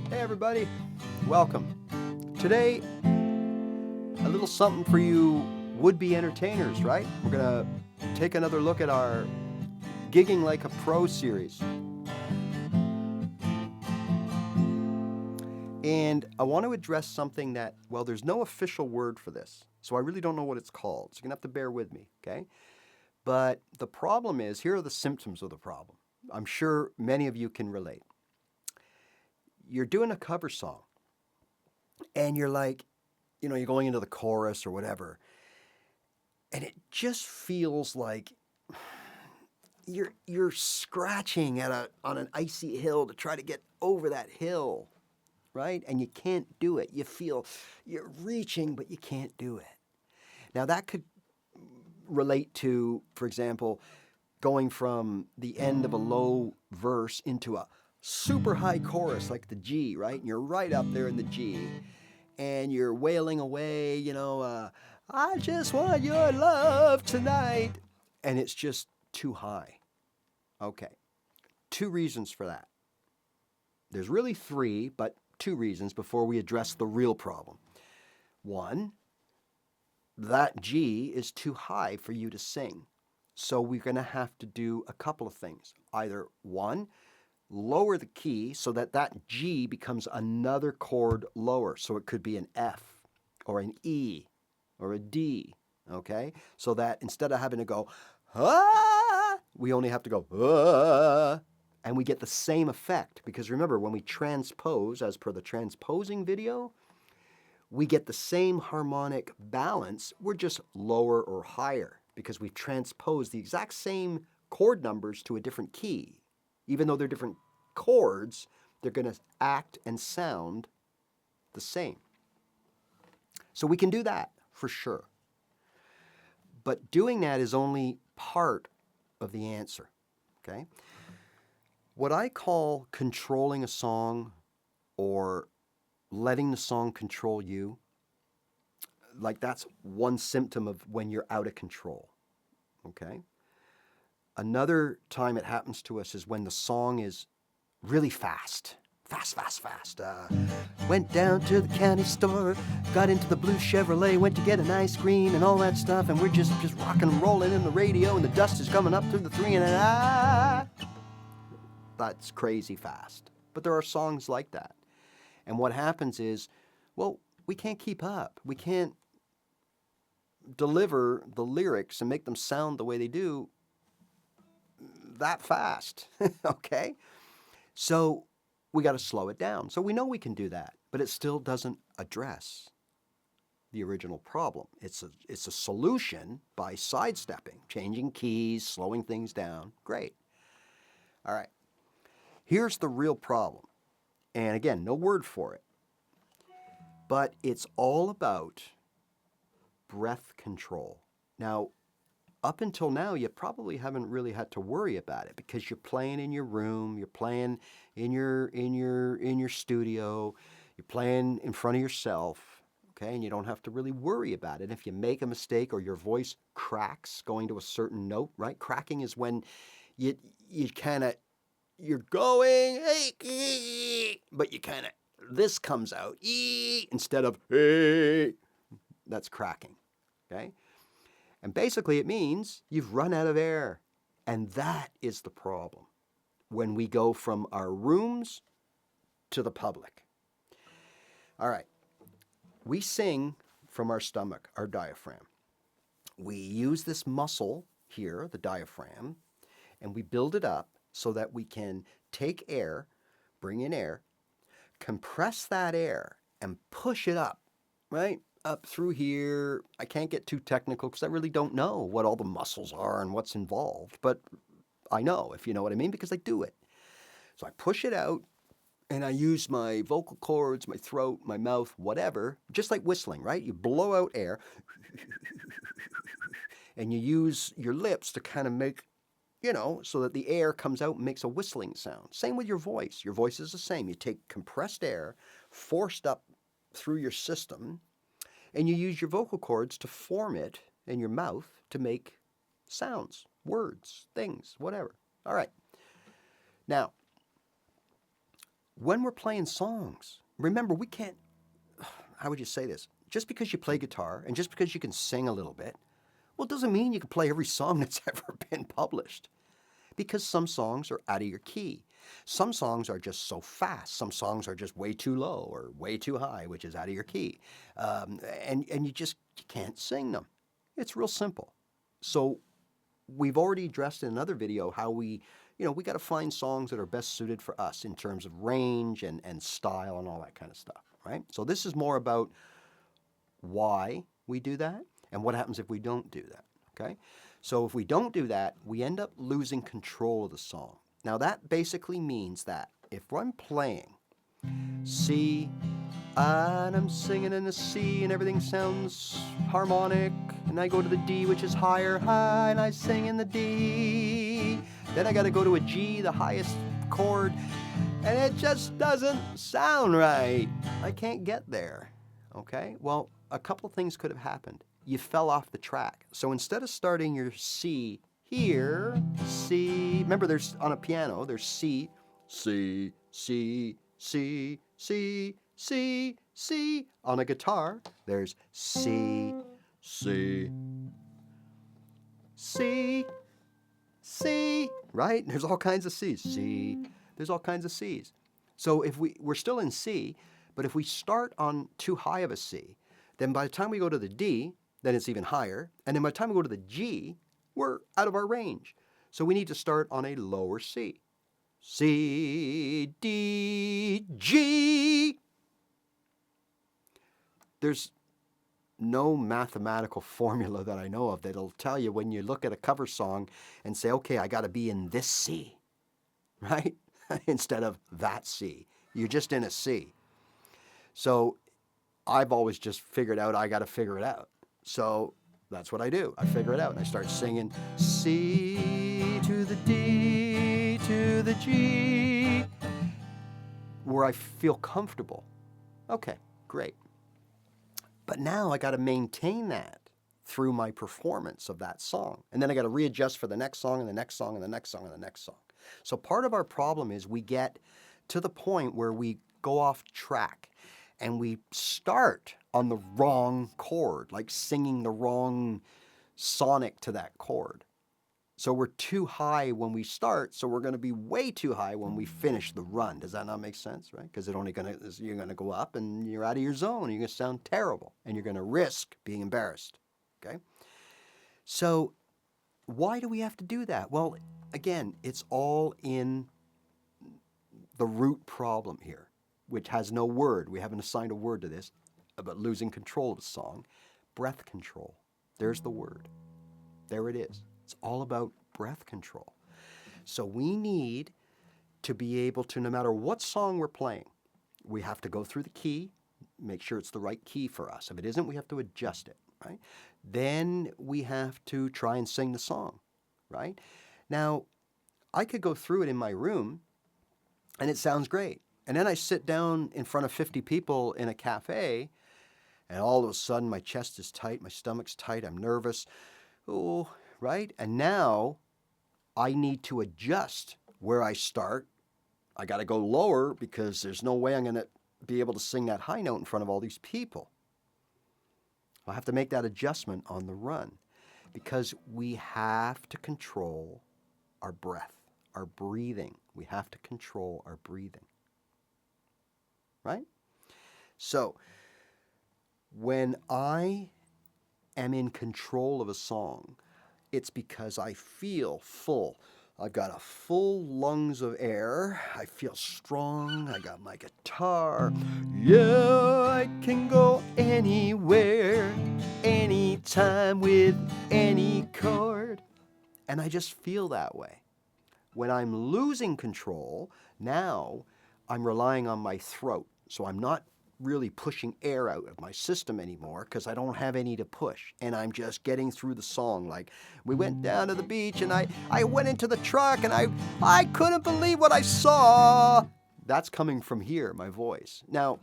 Hey everybody, welcome. Today, a little something for you would-be entertainers, right? We're gonna take another look at our Gigging Like a Pro series. And I want to address something that, well, there's no official word for this, so I really don't know what it's called. So you're gonna have to bear with me, okay? But the problem is, here are the symptoms of the problem. I'm sure many of you can relate. You're doing a cover song, and you're like, you're going into the chorus or whatever, and it just feels like you're scratching on an icy hill to try to get over that hill, right? And you can't do it. You feel you're reaching, but you can't do it. Now that could relate to, for example, going from the end of a low verse into a super high chorus like the G, right? And you're right up there in the G, and you're wailing away, I just want your love tonight, and it's just too high. Okay, two reasons for that. There's really three, but two reasons before we address the real problem. One, that G is too high for you to sing. So we're going to have to do a couple of things. Either one, lower the key so that that G becomes another chord lower. So it could be an F or an E or a D, okay? So that instead of having to go, ah, we only have to go, ah, and we get the same effect. Because remember, when we transpose, as per the transposing video, we get the same harmonic balance. We're just lower or higher because we've transposed the exact same chord numbers to a different key. Even though they're different chords, they're going to act and sound the same. So we can do that for sure. But doing that is only part of the answer, okay? What I call controlling a song or letting the song control you, like that's one symptom of when you're out of control, okay? Another time it happens to us is when the song is really fast. Fast. Went down to the county store, got into the blue Chevrolet, went to get an ice cream and all that stuff, and we're just rocking and rolling in the radio, and the dust is coming up through the three, and that's crazy fast. But there are songs like that. And what happens is, well, we can't keep up. We can't deliver the lyrics and make them sound the way they do that fast, okay? So we got to slow it down. So we know we can do that, but it still doesn't address the original problem. It's a solution by sidestepping, changing keys, slowing things down. Great. All right. Here's the real problem. And again, no word for it. But it's all about breath control. Now, up until now, you probably haven't really had to worry about it because you're playing in your room, you're playing in your studio, you're playing in front of yourself, okay? And you don't have to really worry about it. If you make a mistake or your voice cracks going to a certain note, right? Cracking is when you're going, but you kind of, this comes out, instead of, hey. That's cracking, okay? And basically it means you've run out of air. And that is the problem when we go from our rooms to the public. All right, we sing from our stomach, our diaphragm. We use this muscle here, the diaphragm, and we build it up so that we can take air, bring in air, compress that air, and push it up, right? Up through here. I can't get too technical because I really don't know what all the muscles are and what's involved, but I know, if you know what I mean, because I do it. So I push it out and I use my vocal cords, my throat, my mouth, whatever, just like whistling, right? You blow out air and you use your lips to kind of make, so that the air comes out and makes a whistling sound. Same with your voice. Your voice is the same. You take compressed air, forced up through your system, and you use your vocal cords to form it in your mouth to make sounds, words, things, whatever. All right. Now, when we're playing songs, remember, we can't, how would you say this? Just because you play guitar and just because you can sing a little bit, well, it doesn't mean you can play every song that's ever been published. Because some songs are out of your key. Some songs are just so fast. Some songs are just way too low or way too high, which is out of your key. And you can't sing them. It's real simple. So we've already addressed in another video how we got to find songs that are best suited for us in terms of range and style and all that kind of stuff, right? So this is more about why we do that and what happens if we don't do that, okay? So if we don't do that, we end up losing control of the song. Now that basically means that if I'm playing C, and I'm singing in the C and everything sounds harmonic, and I go to the D, which is higher, high, and I sing in the D, then I got to go to a G, the highest chord, and it just doesn't sound right. I can't get there, okay? Well, a couple things could have happened. You fell off the track. So instead of starting your C here, C, remember there's on a piano, there's C, C, C, C, C, C, C. On a guitar, there's C, C, C, C, right? There's all kinds of C's. C, there's all kinds of C's. So if we're still in C, but if we start on too high of a C, then by the time we go to the D, then it's even higher. And then by the time we go to the G, we're out of our range. So we need to start on a lower C. C, D, G. There's no mathematical formula that I know of that'll tell you when you look at a cover song and say, okay, I got to be in this C, right? Instead of that C. You're just in a C. So I've always just figured out I got to figure it out. So that's what I do. I figure it out and I start singing C to the D to the G where I feel comfortable. Okay, great. But now I got to maintain that through my performance of that song. And then I got to readjust for the next song and the next song and the next song and the next song. So part of our problem is we get to the point where we go off track and we start on the wrong chord, like singing the wrong sonic to that chord. So we're too high when we start, so we're going to be way too high when we finish the run. Does that not make sense, right? Because you're going to go up and you're out of your zone, and you're going to sound terrible, and you're going to risk being embarrassed, okay? So why do we have to do that? Well, again, it's all in the root problem here, which has no word. We haven't assigned a word to this, about losing control of the song. Breath control. There's the word. There it is. It's all about breath control. So we need to be able to, no matter what song we're playing, we have to go through the key, make sure it's the right key for us. If it isn't, we have to adjust it, right? Then we have to try and sing the song, right? Now, I could go through it in my room and it sounds great. And then I sit down in front of 50 people in a cafe, and all of a sudden my chest is tight, my stomach's tight, I'm nervous, oh, right? And now I need to adjust where I start. I got to go lower because there's no way I'm going to be able to sing that high note in front of all these people. I'll have to make that adjustment on the run because we have to control our breath, our breathing. We have to control our breathing. Right? So, when I am in control of a song, it's because I feel full. I've got a full lungs of air. I feel strong. I got my guitar. Yeah, I can go anywhere, anytime with any chord. And I just feel that way. When I'm losing control, now I'm relying on my throat. So I'm not really pushing air out of my system anymore because I don't have any to push. And I'm just getting through the song. Like, we went down to the beach and I went into the truck and I couldn't believe what I saw. That's coming from here, my voice. Now,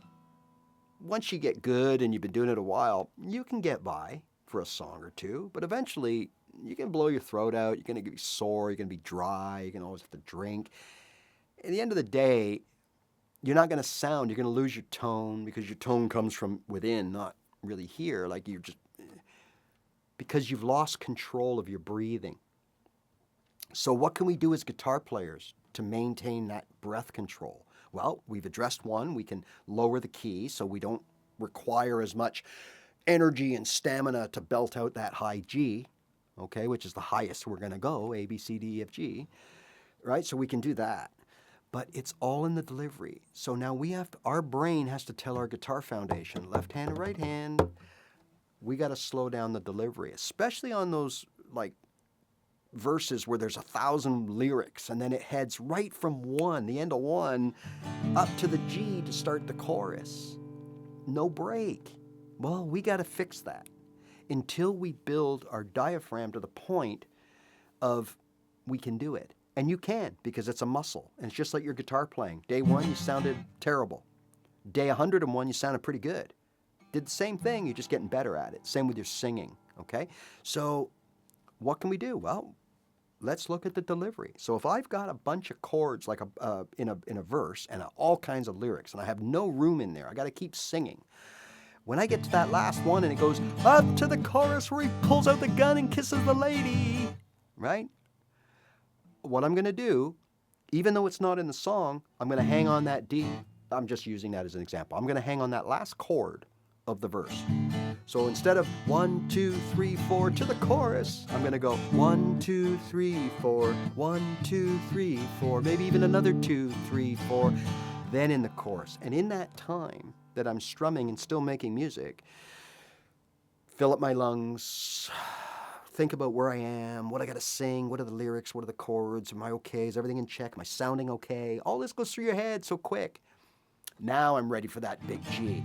once you get good and you've been doing it a while, you can get by for a song or two. But eventually, you can blow your throat out. You're going to be sore. You're going to be dry. You're going to always have to drink. At the end of the day, you're not going to sound, you're going to lose your tone because your tone comes from within, not really here. Like you're just, because you've lost control of your breathing. So what can we do as guitar players to maintain that breath control? Well, we've addressed one. We can lower the key so we don't require as much energy and stamina to belt out that high G, okay, which is the highest we're going to go, A, B, C, D, E, F, G, right? So we can do that. But it's all in the delivery. So now we have to, our brain has to tell our guitar foundation, left hand or right hand, we got to slow down the delivery, especially on those like verses where there's 1,000 lyrics and then it heads right from one, the end of one, up to the G to start the chorus. No break. Well, we got to fix that until we build our diaphragm to the point of we can do it. And you can, because it's a muscle. And it's just like your guitar playing. Day one, you sounded terrible. Day 101, you sounded pretty good. Did the same thing, you're just getting better at it. Same with your singing, okay? So what can we do? Well, let's look at the delivery. So if I've got a bunch of chords like in a verse and all kinds of lyrics, and I have no room in there, I got to keep singing. When I get to that last one and it goes up to the chorus where he pulls out the gun and kisses the lady, right? What I'm going to do, even though it's not in the song, I'm going to hang on that D. I'm just using that as an example. I'm going to hang on that last chord of the verse. So instead of 1, 2, 3, 4 to the chorus, I'm going to go 1, 2, 3, 4, 1, 2, 3, 4, maybe even another 2, 3, 4, then in the chorus. And in that time that I'm strumming and still making music, fill up my lungs, think about where I am, what I got to sing, what are the lyrics, what are the chords, am I okay, is everything in check, am I sounding okay? All this goes through your head so quick. Now I'm ready for that big G.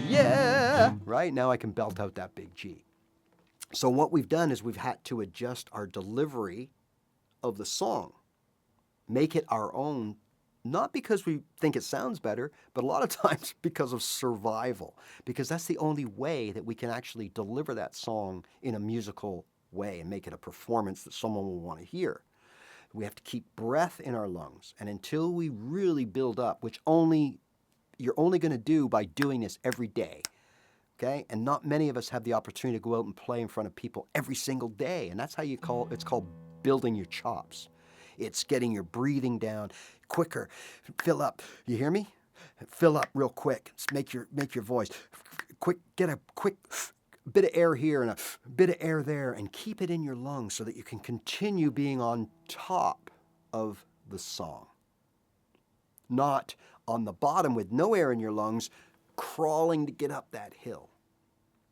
Yeah, right? Now I can belt out that big G. So what we've done is we've had to adjust our delivery of the song, make it our own, not because we think it sounds better, but a lot of times because of survival, because that's the only way that we can actually deliver that song in a musical way and make it a performance that someone will want to hear. We have to keep breath in our lungs, and until we really build up, which you're only going to do by doing this every day, okay? And not many of us have the opportunity to go out and play in front of people every single day, and that's how it's called building your chops. It's getting your breathing down quicker. Fill up. You hear me? Fill up real quick. Make your voice quick. Get a quick bit of air here and a bit of air there, and keep it in your lungs so that you can continue being on top of the song. Not on the bottom with no air in your lungs, crawling to get up that hill.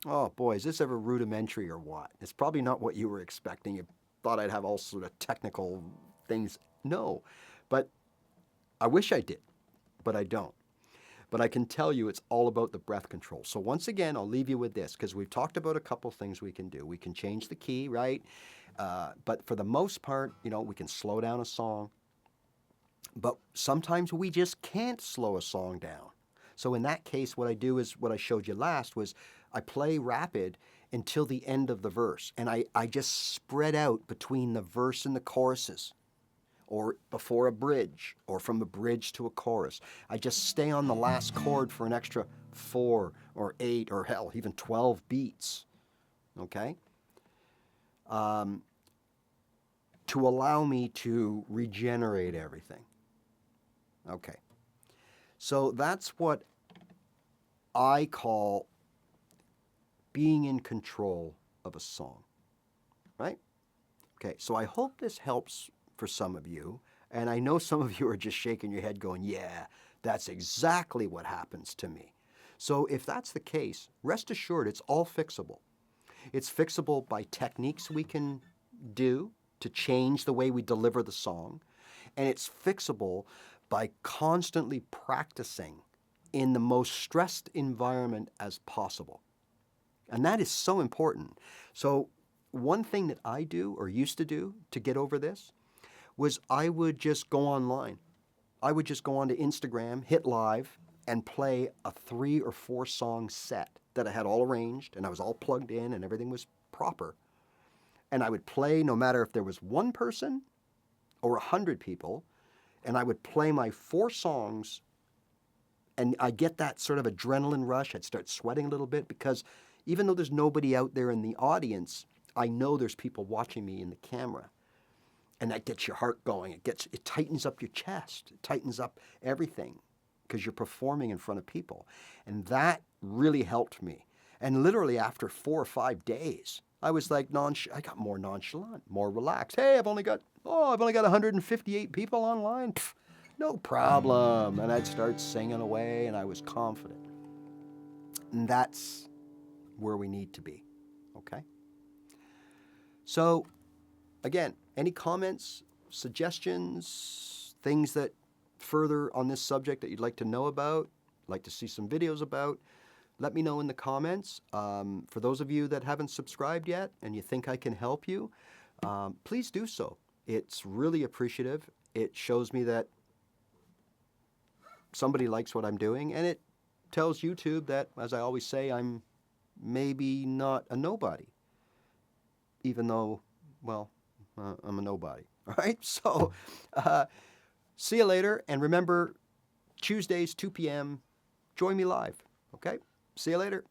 Oh boy, is this ever rudimentary or what? It's probably not what you were expecting. You thought I'd have all sort of technical things. No, but I wish I did, but I don't. But I can tell you it's all about the breath control. So once again, I'll leave you with this, because we've talked about a couple things we can do. We can change the key, right? But for the most part, we can slow down a song. But sometimes we just can't slow a song down. So in that case, what I do is what I showed you last was I play rapid until the end of the verse. And I just spread out between the verse and the choruses, or before a bridge, or from a bridge to a chorus. I just stay on the last chord for an extra 4 or 8 or hell, even 12 beats, okay? To allow me to regenerate everything. Okay, so that's what I call being in control of a song, right? Okay, so I hope this helps for some of you, and I know some of you are just shaking your head going, yeah, that's exactly what happens to me. So if that's the case, rest assured it's all fixable. It's fixable by techniques we can do to change the way we deliver the song, and it's fixable by constantly practicing in the most stressed environment as possible. And that is so important. So one thing that I do, or used to do, to get over this was I would just go online. I would just go onto Instagram, hit live, and play a 3 or 4 song set that I had all arranged, and I was all plugged in, and everything was proper. And I would play no matter if there was one person or 100 people, and I would play my 4 songs And I get that sort of adrenaline rush. I'd start sweating a little bit because even though there's nobody out there in the audience, I know there's people watching me in the camera. And that gets your heart going. It tightens up your chest. It tightens up everything because you're performing in front of people. And that really helped me. And literally after 4 or 5 days, I was like I got more nonchalant, more relaxed. Hey, I've only got 158 people online. Pff, no problem. And I'd start singing away, and I was confident. And that's where we need to be. Okay? So, again, any comments, suggestions, things that further on this subject that you'd like to know about, like to see some videos about, let me know in the comments. For those of you that haven't subscribed yet and you think I can help you, please do so. It's really appreciative. It shows me that somebody likes what I'm doing, and it tells YouTube that, as I always say, I'm maybe not a nobody, even though, well, I'm a nobody. All right? So see you later. And remember, Tuesdays, 2 p.m., join me live. Okay? See you later.